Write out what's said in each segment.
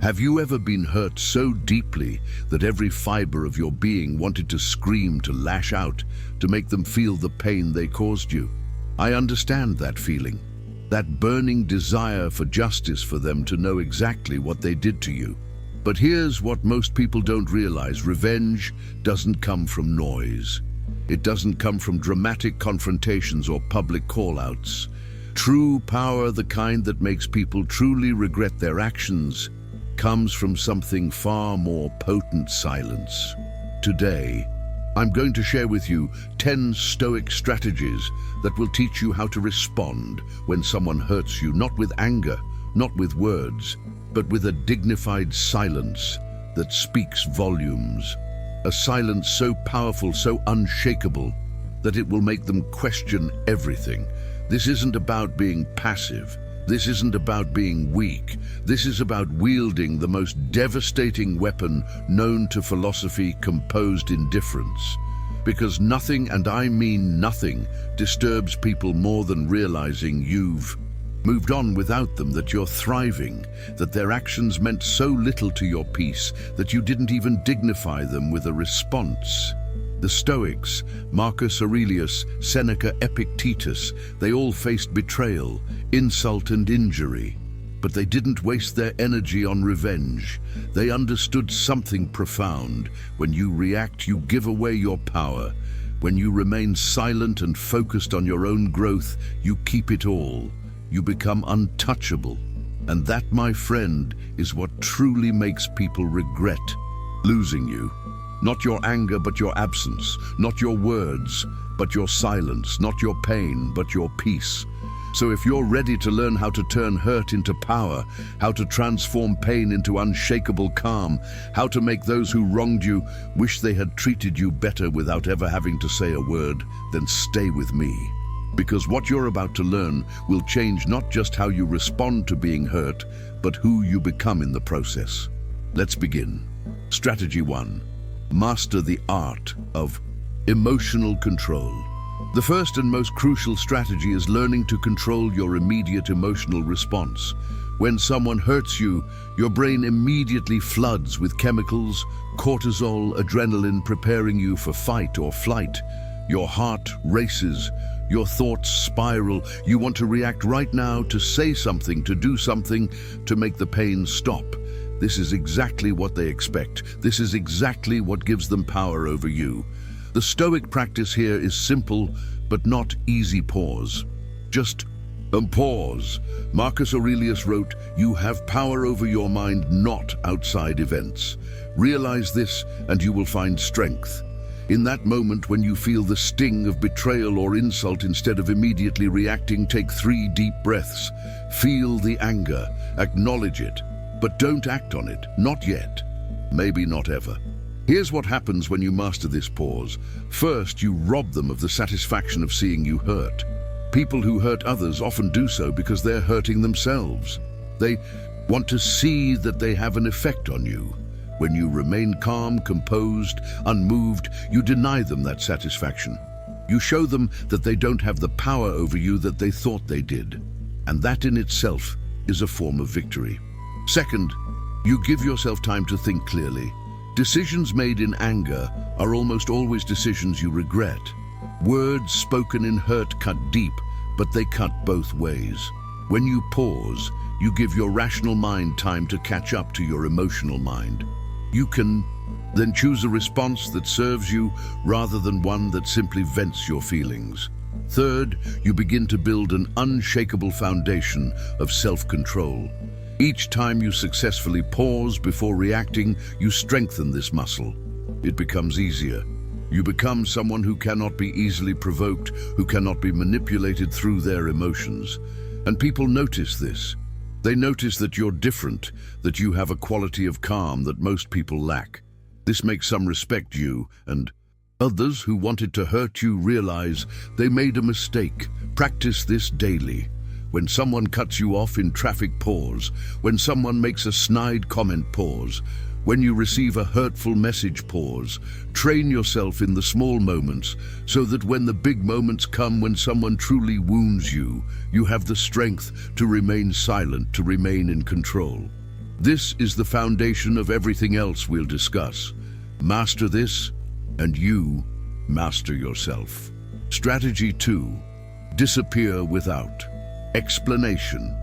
Have you ever been hurt so deeply that every fiber of your being wanted to scream, to lash out, to make them feel the pain they caused you? I understand that feeling, that burning desire for justice, for them to know exactly what they did to you. But here's what most people don't realize: revenge doesn't come from noise. It doesn't come from dramatic confrontations or public call-outs. True power, the kind that makes people truly regret their actions, comes from something far more potent: silence. Today, I'm going to share with you 10 Stoic strategies that will teach you how to respond when someone hurts you, not with anger, not with words, but with a dignified silence that speaks volumes. A silence so powerful, so unshakable, that it will make them question everything. This isn't about being passive. This isn't about being weak. This is about wielding the most devastating weapon known to philosophy: composed indifference. Because nothing, and I mean nothing, disturbs people more than realizing you've moved on without them, that you're thriving, that their actions meant so little to your peace that you didn't even dignify them with a response. The Stoics, Marcus Aurelius, Seneca, Epictetus, they all faced betrayal, insult and injury. But they didn't waste their energy on revenge. They understood something profound. When you react, you give away your power. When you remain silent and focused on your own growth, you keep it all. You become untouchable. And that, my friend, is what truly makes people regret losing you. Not your anger, but your absence. Not your words, but your silence. Not your pain, but your peace. So if you're ready to learn how to turn hurt into power, how to transform pain into unshakable calm, how to make those who wronged you wish they had treated you better without ever having to say a word, then stay with me. Because what you're about to learn will change not just how you respond to being hurt, but who you become in the process. Let's begin. Strategy 1. Master the art of emotional control. The first and most crucial strategy is learning to control your immediate emotional response. When someone hurts you, your brain immediately floods with chemicals, cortisol, adrenaline, preparing you for fight or flight. Your heart races, your thoughts spiral. You want to react right now, to say something, to do something, to make the pain stop. This is exactly what they expect. This is exactly what gives them power over you. The Stoic practice here is simple, but not easy. Pause. Just pause. Marcus Aurelius wrote, "You have power over your mind, not outside events." Realize this, and you will find strength. In that moment when you feel the sting of betrayal or insult, instead of immediately reacting, take 3 deep breaths. Feel the anger, acknowledge it, but don't act on it. Not yet. Maybe not ever. Here's what happens when you master this pause. First, you rob them of the satisfaction of seeing you hurt. People who hurt others often do so because they're hurting themselves. They want to see that they have an effect on you. When you remain calm, composed, unmoved, you deny them that satisfaction. You show them that they don't have the power over you that they thought they did. And that in itself is a form of victory. Second, you give yourself time to think clearly. Decisions made in anger are almost always decisions you regret. Words spoken in hurt cut deep, but they cut both ways. When you pause, you give your rational mind time to catch up to your emotional mind. You can then choose a response that serves you rather than one that simply vents your feelings. Third, you begin to build an unshakable foundation of self-control. Each time you successfully pause before reacting, you strengthen this muscle. It becomes easier. You become someone who cannot be easily provoked, who cannot be manipulated through their emotions. And people notice this. They notice that you're different, that you have a quality of calm that most people lack. This makes some respect you, and others who wanted to hurt you realize they made a mistake. Practice this daily. When someone cuts you off in traffic, pause. When someone makes a snide comment, pause. When you receive a hurtful message, pause. Train yourself in the small moments so that when the big moments come, when someone truly wounds you, you have the strength to remain silent, to remain in control. This is the foundation of everything else we'll discuss. Master this, and you master yourself. Strategy 2. Disappear without explanation.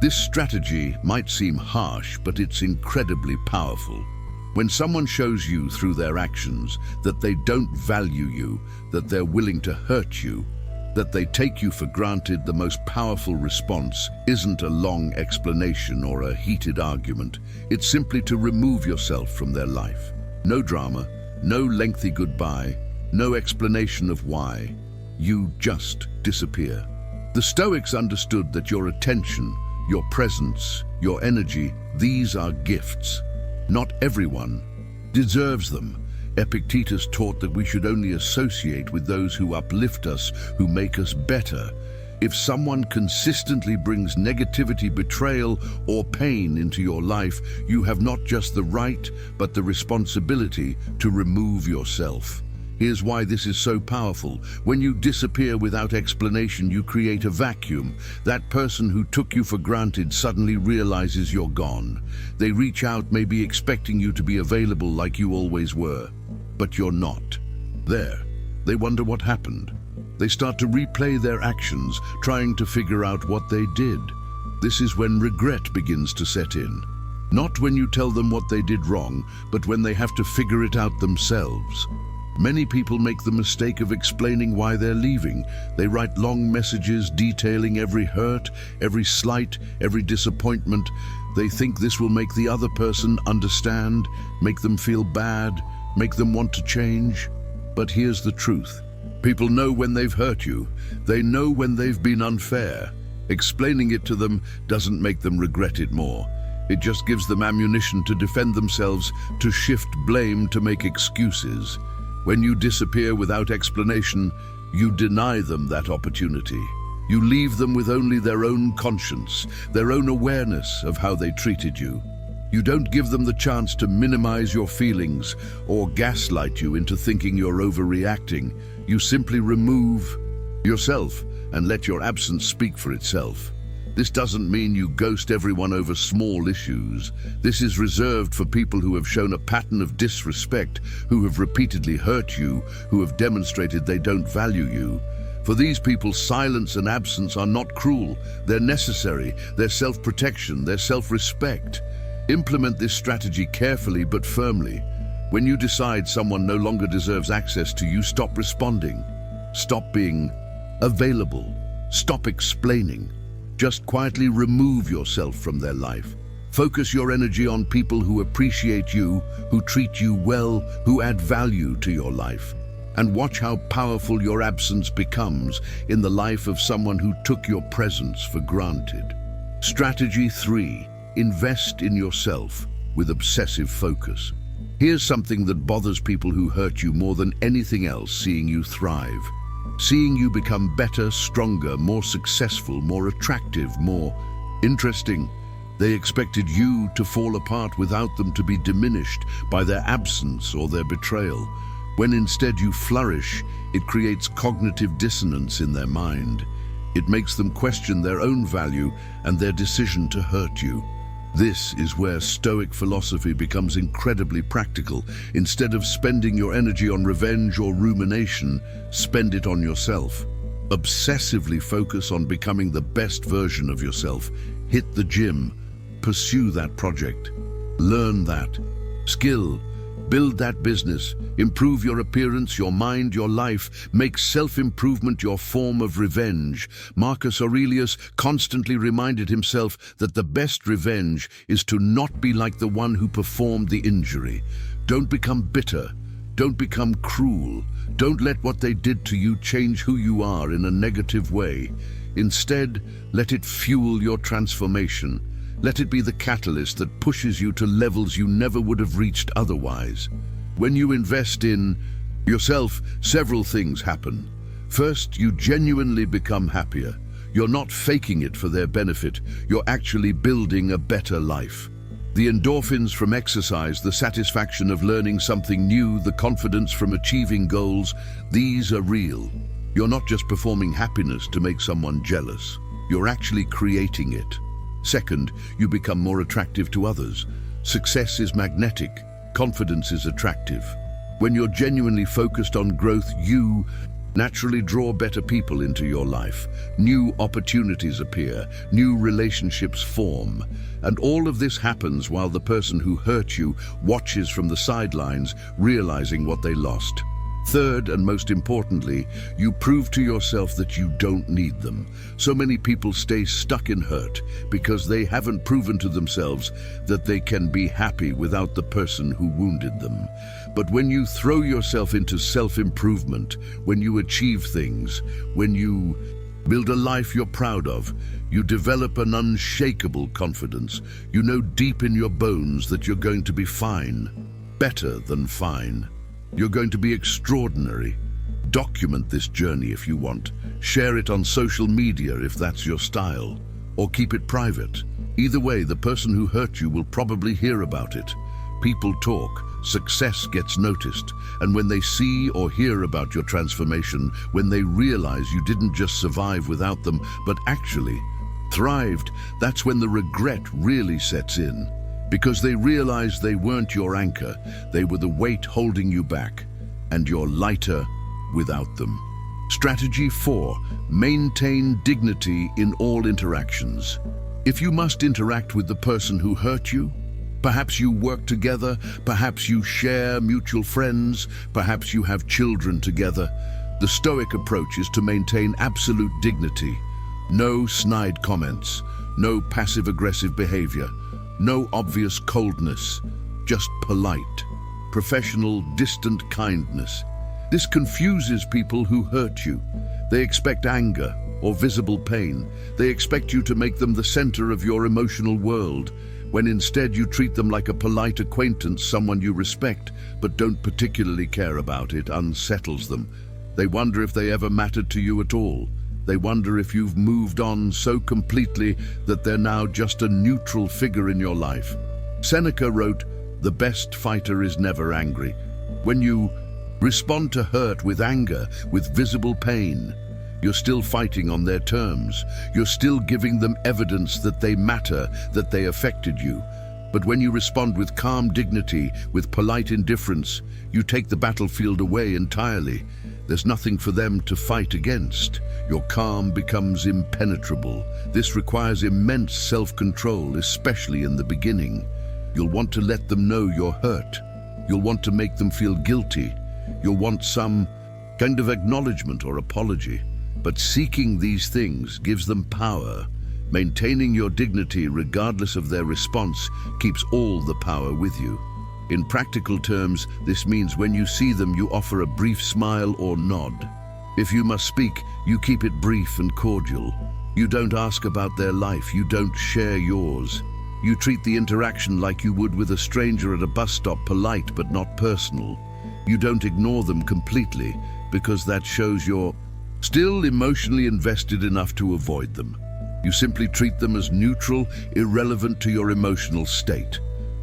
This strategy might seem harsh, but it's incredibly powerful. When someone shows you through their actions that they don't value you, that they're willing to hurt you, that they take you for granted, the most powerful response isn't a long explanation or a heated argument. It's simply to remove yourself from their life. No drama, no lengthy goodbye, no explanation of why. You just disappear. The Stoics understood that your attention, your presence, your energy, these are gifts. Not everyone deserves them. Epictetus taught that we should only associate with those who uplift us, who make us better. If someone consistently brings negativity, betrayal, or pain into your life, you have not just the right, but the responsibility to remove yourself. Here's why this is so powerful. When you disappear without explanation, you create a vacuum. That person who took you for granted suddenly realizes you're gone. They reach out, maybe expecting you to be available like you always were, but you're not there. They wonder what happened. They start to replay their actions, trying to figure out what they did. This is when regret begins to set in. Not when you tell them what they did wrong, but when they have to figure it out themselves. Many people make the mistake of explaining why they're leaving. They write long messages detailing every hurt, every slight, every disappointment. They think this will make the other person understand, make them feel bad, make them want to change. But here's the truth. People know when they've hurt you. They know when they've been unfair. Explaining it to them doesn't make them regret it more. It just gives them ammunition to defend themselves, to shift blame, to make excuses. When you disappear without explanation, you deny them that opportunity. You leave them with only their own conscience, their own awareness of how they treated you. You don't give them the chance to minimize your feelings or gaslight you into thinking you're overreacting. You simply remove yourself and let your absence speak for itself. This doesn't mean you ghost everyone over small issues. This is reserved for people who have shown a pattern of disrespect, who have repeatedly hurt you, who have demonstrated they don't value you. For these people, silence and absence are not cruel. They're necessary. They're self-protection. They're self-respect. Implement this strategy carefully but firmly. When you decide someone no longer deserves access to you, stop responding. Stop being available. Stop explaining. Just quietly remove yourself from their life. Focus your energy on people who appreciate you, who treat you well, who add value to your life. And watch how powerful your absence becomes in the life of someone who took your presence for granted. Strategy 3. Invest in yourself with obsessive focus. Here's something that bothers people who hurt you more than anything else: seeing you thrive. Seeing you become better, stronger, more successful, more attractive, more interesting. They expected you to fall apart without them to be diminished by their absence or their betrayal. When instead you flourish, it creates cognitive dissonance in their mind. It makes them question their own value and their decision to hurt you. This is where Stoic philosophy becomes incredibly practical. Instead of spending your energy on revenge or rumination, spend it on yourself. Obsessively focus on becoming the best version of yourself. Hit the gym. Pursue that project. Learn that skill. Build that business. Improve your appearance, your mind, your life. Make self-improvement your form of revenge. Marcus Aurelius constantly reminded himself that the best revenge is to not be like the one who performed the injury. Don't become bitter. Don't become cruel. Don't let what they did to you change who you are in a negative way. Instead, let it fuel your transformation. Let it be the catalyst that pushes you to levels you never would have reached otherwise. When you invest in yourself, several things happen. First, you genuinely become happier. You're not faking it for their benefit. You're actually building a better life. The endorphins from exercise, the satisfaction of learning something new, the confidence from achieving goals, these are real. You're not just performing happiness to make someone jealous. You're actually creating it. Second, you become more attractive to others. Success is magnetic, confidence is attractive. When you're genuinely focused on growth, you naturally draw better people into your life. New opportunities appear, new relationships form, and all of this happens while the person who hurt you watches from the sidelines, realizing what they lost. Third, and most importantly, you prove to yourself that you don't need them. So many people stay stuck in hurt because they haven't proven to themselves that they can be happy without the person who wounded them. But when you throw yourself into self-improvement, when you achieve things, when you build a life you're proud of, you develop an unshakable confidence. You know deep in your bones that you're going to be fine, better than fine. You're going to be extraordinary. Document this journey if you want. Share it on social media if that's your style, or keep it private. Either way, the person who hurt you will probably hear about it. People talk, success gets noticed, and when they see or hear about your transformation, when they realize you didn't just survive without them, but actually thrived, that's when the regret really sets in. Because they realize they weren't your anchor, they were the weight holding you back, and you're lighter without them. Strategy 4, maintain dignity in all interactions. If you must interact with the person who hurt you, perhaps you work together, perhaps you share mutual friends, perhaps you have children together, the Stoic approach is to maintain absolute dignity. No snide comments, no passive-aggressive behavior, no obvious coldness, just polite, professional, distant kindness. This confuses people who hurt you. They expect anger or visible pain. They expect you to make them the center of your emotional world, when instead you treat them like a polite acquaintance, someone you respect but don't particularly care about. It unsettles them. They wonder if they ever mattered to you at all. They wonder if you've moved on so completely that they're now just a neutral figure in your life. Seneca wrote, "The best fighter is never angry." When you respond to hurt with anger, with visible pain, you're still fighting on their terms. You're still giving them evidence that they matter, that they affected you. But when you respond with calm dignity, with polite indifference, you take the battlefield away entirely. There's nothing for them to fight against. Your calm becomes impenetrable. This requires immense self-control, especially in the beginning. You'll want to let them know you're hurt. You'll want to make them feel guilty. You'll want some kind of acknowledgement or apology. But seeking these things gives them power. Maintaining your dignity regardless of their response keeps all the power with you. In practical terms, this means when you see them, you offer a brief smile or nod. If you must speak, you keep it brief and cordial. You don't ask about their life, you don't share yours. You treat the interaction like you would with a stranger at a bus stop, polite but not personal. You don't ignore them completely, because that shows you're still emotionally invested enough to avoid them. You simply treat them as neutral, irrelevant to your emotional state.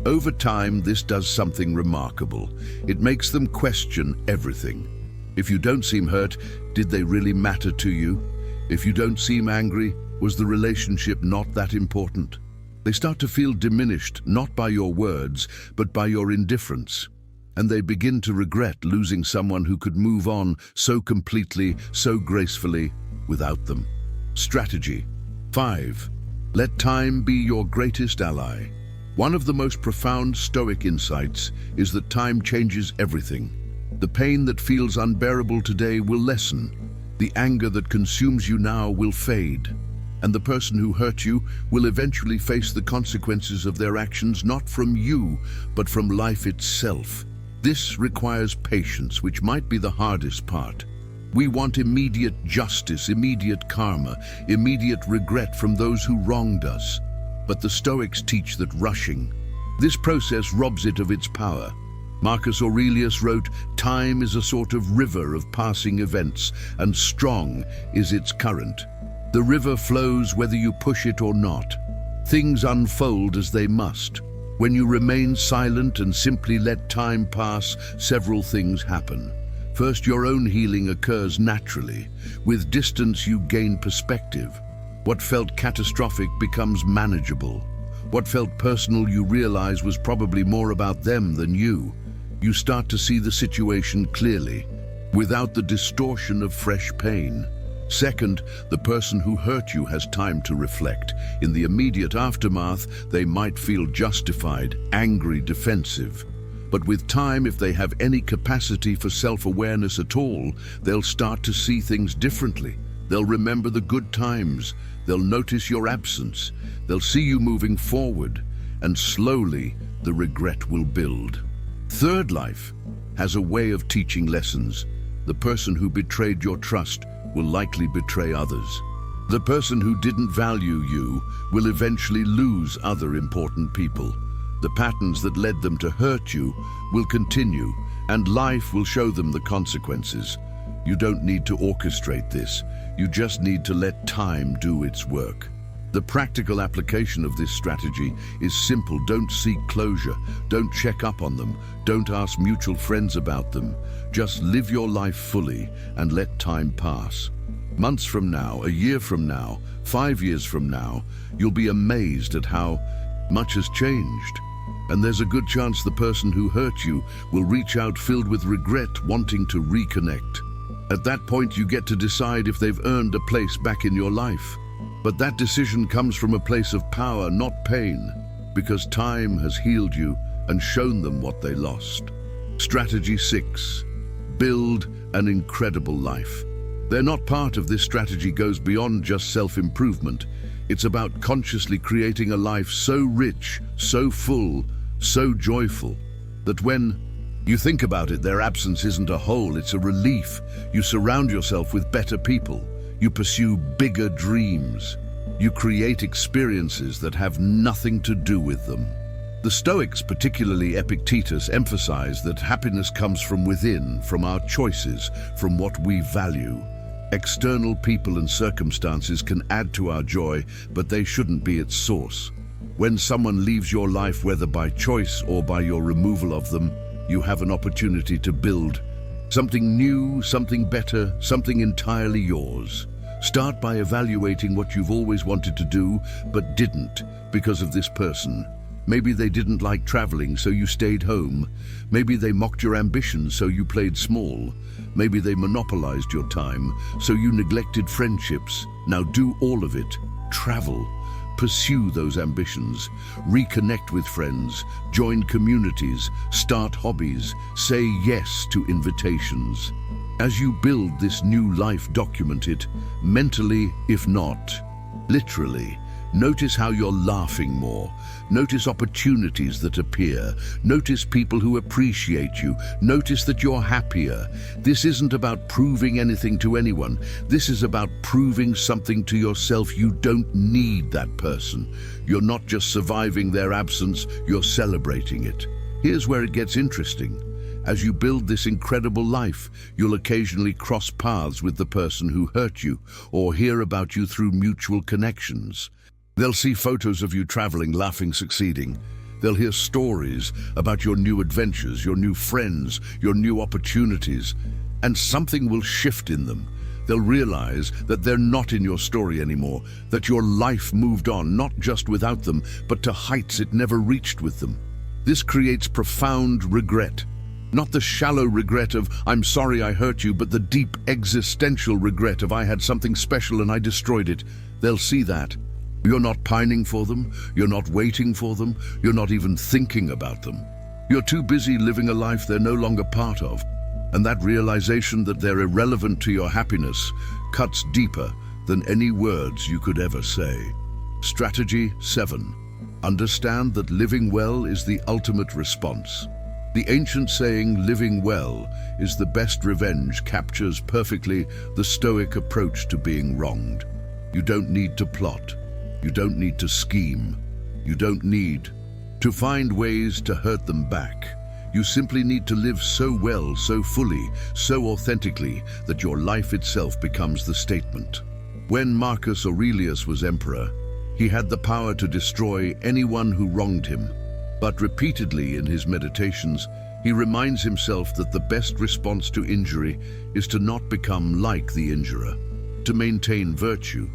Over time, this does something remarkable. It makes them question everything. If you don't seem hurt, did they really matter to you? If you don't seem angry, was the relationship not that important? They start to feel diminished, not by your words, but by your indifference. And they begin to regret losing someone who could move on so completely, so gracefully, without them. Strategy 5. Let time be your greatest ally. One of the most profound Stoic insights is that time changes everything. The pain that feels unbearable today will lessen. The anger that consumes you now will fade. And the person who hurt you will eventually face the consequences of their actions, not from you, but from life itself. This requires patience, which might be the hardest part. We want immediate justice, immediate karma, immediate regret from those who wronged us. But the Stoics teach that rushing this process robs it of its power. Marcus Aurelius wrote, "Time is a sort of river of passing events, and strong is its current. The river flows whether you push it or not. Things unfold as they must. When you remain silent and simply let time pass, several things happen. First, your own healing occurs naturally. With distance, you gain perspective. What felt catastrophic becomes manageable. What felt personal you realize was probably more about them than you. You start to see the situation clearly, without the distortion of fresh pain. Second, the person who hurt you has time to reflect. In the immediate aftermath, they might feel justified, angry, defensive. But with time, if they have any capacity for self-awareness at all, they'll start to see things differently. They'll remember the good times. They'll notice your absence. They'll see you moving forward. And slowly, the regret will build. Third life has a way of teaching lessons. The person who betrayed your trust will likely betray others. The person who didn't value you will eventually lose other important people. The patterns that led them to hurt you will continue, and life will show them the consequences. You don't need to orchestrate this. You just need to let time do its work. The practical application of this strategy is simple. Don't seek closure. Don't check up on them. Don't ask mutual friends about them. Just live your life fully and let time pass. Months from now, a year from now, 5 years from now, you'll be amazed at how much has changed. And there's a good chance the person who hurt you will reach out filled with regret, wanting to reconnect. At that point, you get to decide if they've earned a place back in your life. But that decision comes from a place of power, not pain, because time has healed you and shown them what they lost. Strategy 6. Build an incredible life. They're not part of this strategy goes beyond just self-improvement. It's about consciously creating a life so rich, so full, so joyful, that when you think about it, their absence isn't a hole, it's a relief. You surround yourself with better people. You pursue bigger dreams. You create experiences that have nothing to do with them. The Stoics, particularly Epictetus, emphasize that happiness comes from within, from our choices, from what we value. External people and circumstances can add to our joy, but they shouldn't be its source. When someone leaves your life, whether by choice or by your removal of them, you have an opportunity to build something new, something better, something entirely yours. Start by evaluating what you've always wanted to do, but didn't because of this person. Maybe they didn't like traveling, so you stayed home. Maybe they mocked your ambitions, so you played small. Maybe they monopolized your time, so you neglected friendships. Now do all of it. Travel. Pursue those ambitions. Reconnect with friends. Join communities. Start hobbies. Say yes to invitations. As you build this new life, document it, mentally, if not literally. Notice how you're laughing more. Notice opportunities that appear. Notice people who appreciate you. Notice that you're happier. This isn't about proving anything to anyone. This is about proving something to yourself. You don't need that person. You're not just surviving their absence, you're celebrating it. Here's where it gets interesting. As you build this incredible life, you'll occasionally cross paths with the person who hurt you or hear about you through mutual connections. They'll see photos of you traveling, laughing, succeeding. They'll hear stories about your new adventures, your new friends, your new opportunities, and something will shift in them. They'll realize that they're not in your story anymore, that your life moved on, not just without them, but to heights it never reached with them. This creates profound regret. Not the shallow regret of, I'm sorry I hurt you, but the deep existential regret of, I had something special and I destroyed it. They'll see that. You're not pining for them, you're not waiting for them, you're not even thinking about them. You're too busy living a life they're no longer part of. And that realization that they're irrelevant to your happiness cuts deeper than any words you could ever say. Strategy 7. Understand that living well is the ultimate response. The ancient saying, living well is the best revenge, captures perfectly the Stoic approach to being wronged. You don't need to plot. You don't need to scheme. You don't need to find ways to hurt them back. You simply need to live so well, so fully, so authentically that your life itself becomes the statement. When Marcus Aurelius was emperor, he had the power to destroy anyone who wronged him. But repeatedly in his meditations, he reminds himself that the best response to injury is to not become like the injurer, to maintain virtue,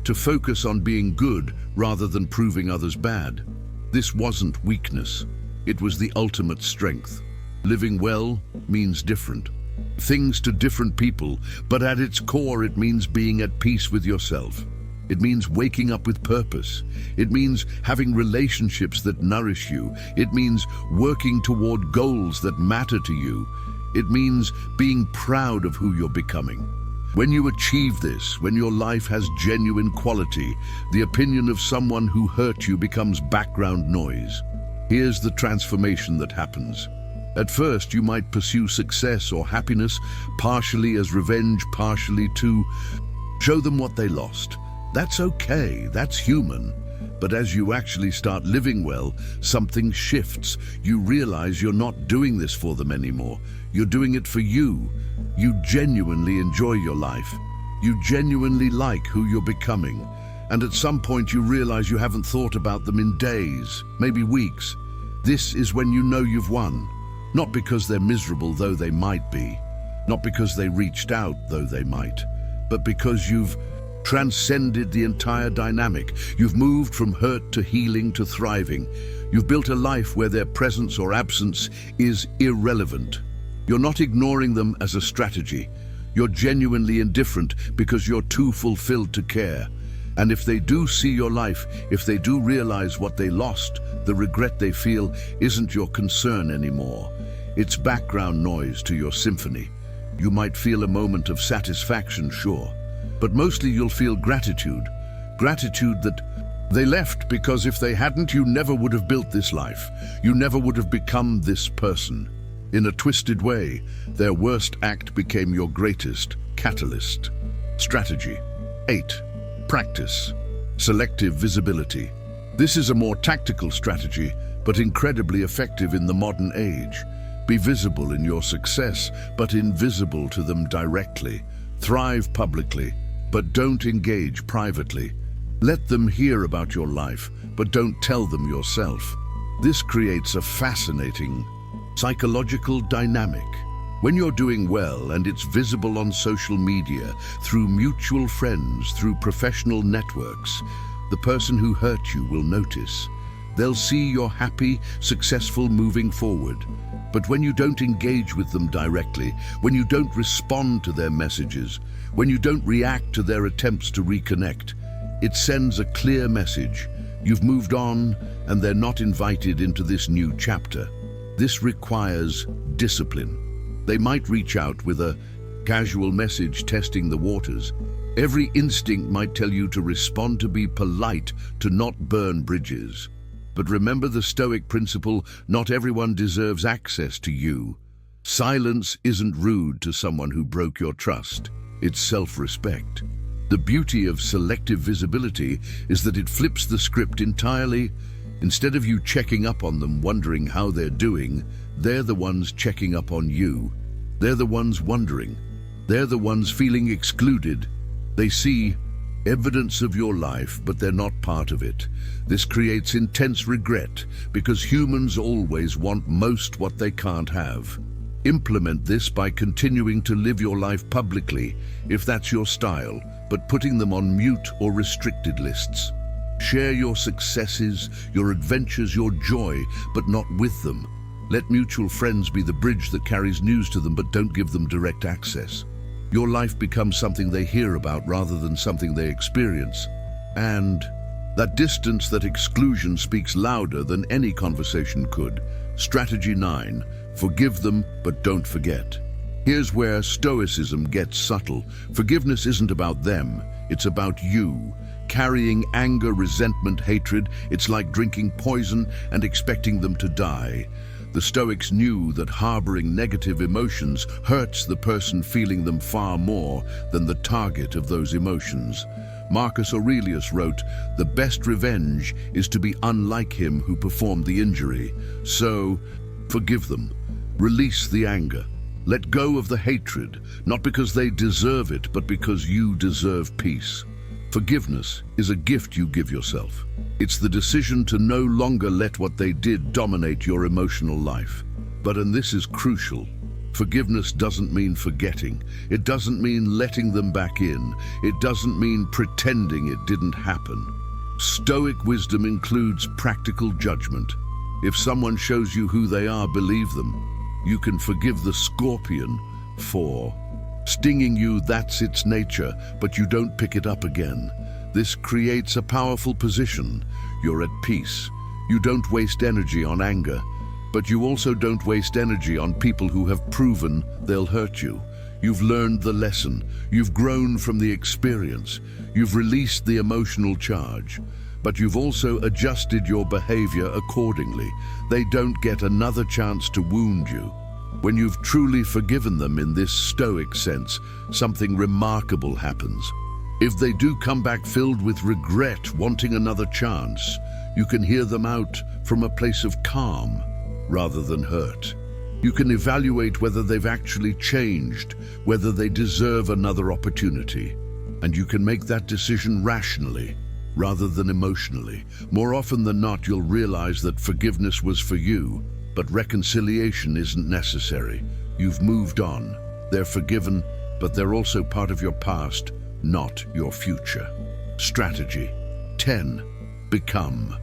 to focus on being good rather than proving others bad. This wasn't weakness. It was the ultimate strength. Living well means different things to different people, but at its core it means being at peace with yourself. It means waking up with purpose. It means having relationships that nourish you. It means working toward goals that matter to you. It means being proud of who you're becoming. When you achieve this, when your life has genuine quality, the opinion of someone who hurt you becomes background noise. Here's the transformation that happens. At first, you might pursue success or happiness, partially as revenge, partially to show them what they lost. That's okay, that's human. But as you actually start living well, something shifts. You realize you're not doing this for them anymore. You're doing it for you. You genuinely enjoy your life. You genuinely like who you're becoming. And at some point you realize you haven't thought about them in days, maybe weeks. This is when you know you've won. Not because they're miserable, though they might be. Not because they reached out, though they might. But because you've transcended the entire dynamic. You've moved from hurt to healing to thriving. You've built a life where their presence or absence is irrelevant. You're not ignoring them as a strategy. You're genuinely indifferent because you're too fulfilled to care. And if they do see your life, if they do realize what they lost, the regret they feel isn't your concern anymore. It's background noise to your symphony. You might feel a moment of satisfaction, sure, but mostly you'll feel gratitude. Gratitude that they left, because if they hadn't, you never would have built this life. You never would have become this person. In a twisted way, their worst act became your greatest catalyst. Strategy 8. Practice. Selective visibility. This is a more tactical strategy, but incredibly effective in the modern age. Be visible in your success, but invisible to them directly. Thrive publicly, but don't engage privately. Let them hear about your life, but don't tell them yourself. This creates a fascinating psychological dynamic. When you're doing well and it's visible on social media, through mutual friends, through professional networks, the person who hurt you will notice. They'll see you're happy, successful, moving forward. But when you don't engage with them directly, when you don't respond to their messages, when you don't react to their attempts to reconnect, it sends a clear message. You've moved on, and they're not invited into this new chapter. This requires discipline. They might reach out with a casual message testing the waters. Every instinct might tell you to respond, to be polite, to not burn bridges. But remember the Stoic principle, not everyone deserves access to you. Silence isn't rude to someone who broke your trust. It's self-respect. The beauty of selective visibility is that it flips the script entirely. Instead of you checking up on them, wondering how they're doing, they're the ones checking up on you. They're the ones wondering. They're the ones feeling excluded. They see evidence of your life, but they're not part of it. This creates intense regret, because humans always want most what they can't have. Implement this by continuing to live your life publicly, if that's your style, but putting them on mute or restricted lists. Share your successes, your adventures, your joy, but not with them. Let mutual friends be the bridge that carries news to them, but don't give them direct access. Your life becomes something they hear about rather than something they experience. And that distance, that exclusion, speaks louder than any conversation could. Strategy 9. Forgive them, but don't forget. Here's where Stoicism gets subtle. Forgiveness isn't about them, it's about you. Carrying anger, resentment, hatred, it's like drinking poison and expecting them to die. The Stoics knew that harboring negative emotions hurts the person feeling them far more than the target of those emotions. Marcus Aurelius wrote, "The best revenge is to be unlike him who performed the injury." So, forgive them. Release the anger. Let go of the hatred, not because they deserve it, but because you deserve peace. Forgiveness is a gift you give yourself. It's the decision to no longer let what they did dominate your emotional life. But, and this is crucial, Forgiveness doesn't mean forgetting. It doesn't mean letting them back in. It doesn't mean pretending it didn't happen. Stoic wisdom includes practical judgment. If someone shows you who they are, believe them. You can forgive the scorpion for stinging you, that's its nature, but you don't pick it up again. This creates a powerful position. You're at peace. You don't waste energy on anger, but you also don't waste energy on people who have proven they'll hurt you. You've learned the lesson. You've grown from the experience. You've released the emotional charge, but you've also adjusted your behavior accordingly. They don't get another chance to wound you. When you've truly forgiven them in this Stoic sense, something remarkable happens. If they do come back filled with regret, wanting another chance, you can hear them out from a place of calm rather than hurt. You can evaluate whether they've actually changed, whether they deserve another opportunity. And you can make that decision rationally rather than emotionally. More often than not, you'll realize that forgiveness was for you, but reconciliation isn't necessary. You've moved on. They're forgiven, but they're also part of your past, not your future. Strategy 10. Become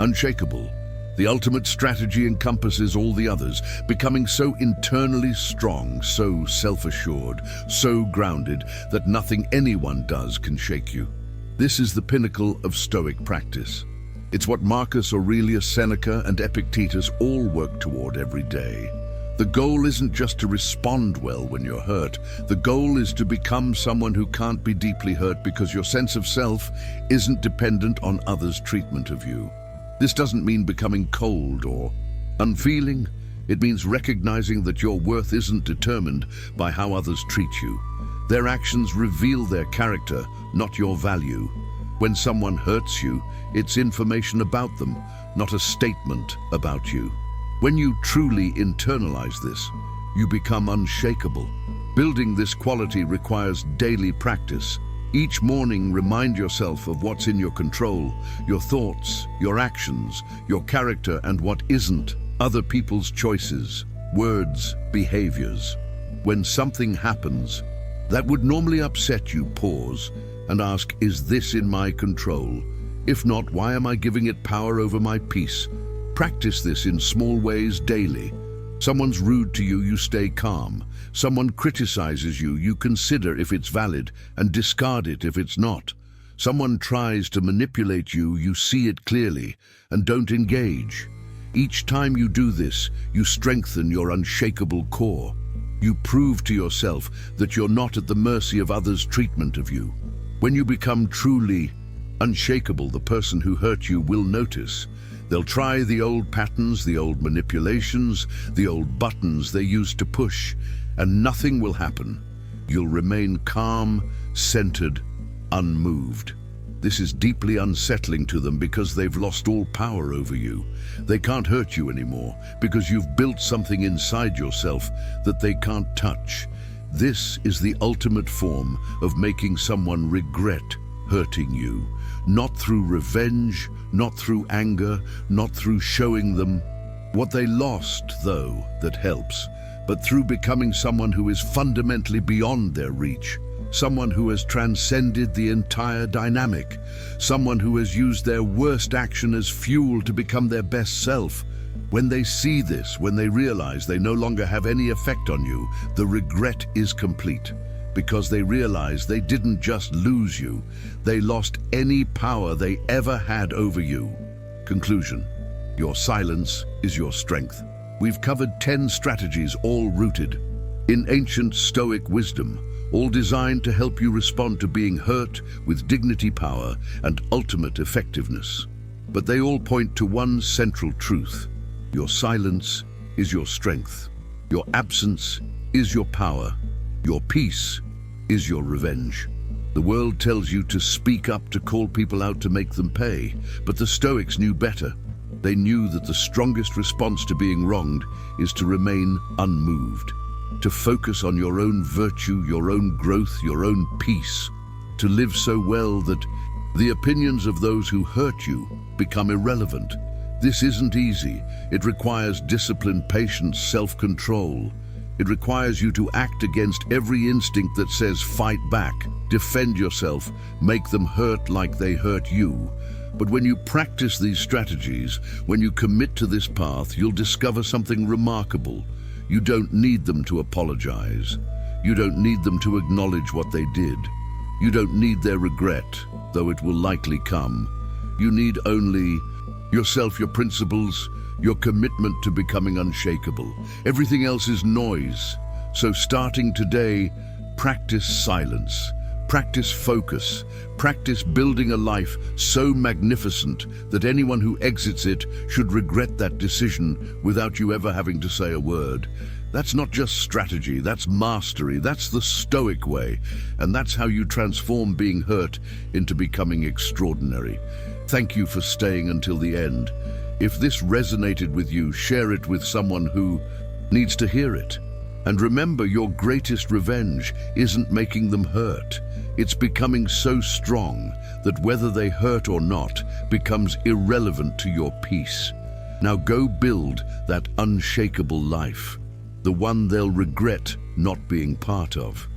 unshakable. The ultimate strategy encompasses all the others, becoming so internally strong, so self-assured, so grounded that nothing anyone does can shake you. This is the pinnacle of Stoic practice. It's what Marcus Aurelius, Seneca, and Epictetus all work toward every day. The goal isn't just to respond well when you're hurt. The goal is to become someone who can't be deeply hurt because your sense of self isn't dependent on others' treatment of you. This doesn't mean becoming cold or unfeeling. It means recognizing that your worth isn't determined by how others treat you. Their actions reveal their character, not your value. When someone hurts you, it's information about them, not a statement about you. When you truly internalize this, you become unshakable. Building this quality requires daily practice. Each morning, remind yourself of what's in your control, your thoughts, your actions, your character, and what isn't, other people's choices, words, behaviors. When something happens that would normally upset you, pause and ask, is this in my control? If not, why am I giving it power over my peace? Practice this in small ways daily. Someone's rude to you, you stay calm. Someone criticizes you, you consider if it's valid and discard it if it's not. Someone tries to manipulate you, you see it clearly and don't engage. Each time you do this, you strengthen your unshakable core. You prove to yourself that you're not at the mercy of others' treatment of you. When you become truly unshakable, the person who hurt you will notice. They'll try the old patterns, the old manipulations, the old buttons they used to push, and nothing will happen. You'll remain calm, centered, unmoved. This is deeply unsettling to them because they've lost all power over you. They can't hurt you anymore because you've built something inside yourself that they can't touch. This is the ultimate form of making someone regret hurting you. Not through revenge, not through anger, not through showing them what they lost, though, that helps, but through becoming someone who is fundamentally beyond their reach, someone who has transcended the entire dynamic, someone who has used their worst action as fuel to become their best self. When they see this, when they realize they no longer have any effect on you, the regret is complete. Because they realize they didn't just lose you, they lost any power they ever had over you. Conclusion: your silence is your strength. We've covered 10 strategies, all rooted in ancient Stoic wisdom, all designed to help you respond to being hurt with dignity, power, and ultimate effectiveness. But they all point to one central truth: your silence is your strength. Your absence is your power. Your peace is your revenge. The world tells you to speak up, to call people out, to make them pay. But the Stoics knew better. They knew that the strongest response to being wronged is to remain unmoved, to focus on your own virtue, your own growth, your own peace, to live so well that the opinions of those who hurt you become irrelevant. This isn't easy. It requires discipline, patience, self-control. It requires you to act against every instinct that says fight back, defend yourself, make them hurt like they hurt you. But when you practice these strategies, when you commit to this path, you'll discover something remarkable. You don't need them to apologize. You don't need them to acknowledge what they did. You don't need their regret, though it will likely come. You need only yourself, your principles, your commitment to becoming unshakable. Everything else is noise. So starting today, practice silence, practice focus, practice building a life so magnificent that anyone who exits it should regret that decision without you ever having to say a word. That's not just strategy, that's mastery, that's the Stoic way, and that's how you transform being hurt into becoming extraordinary. Thank you for staying until the end. If this resonated with you, share it with someone who needs to hear it. And remember, your greatest revenge isn't making them hurt. It's becoming so strong that whether they hurt or not becomes irrelevant to your peace. Now go build that unshakable life, the one they'll regret not being part of.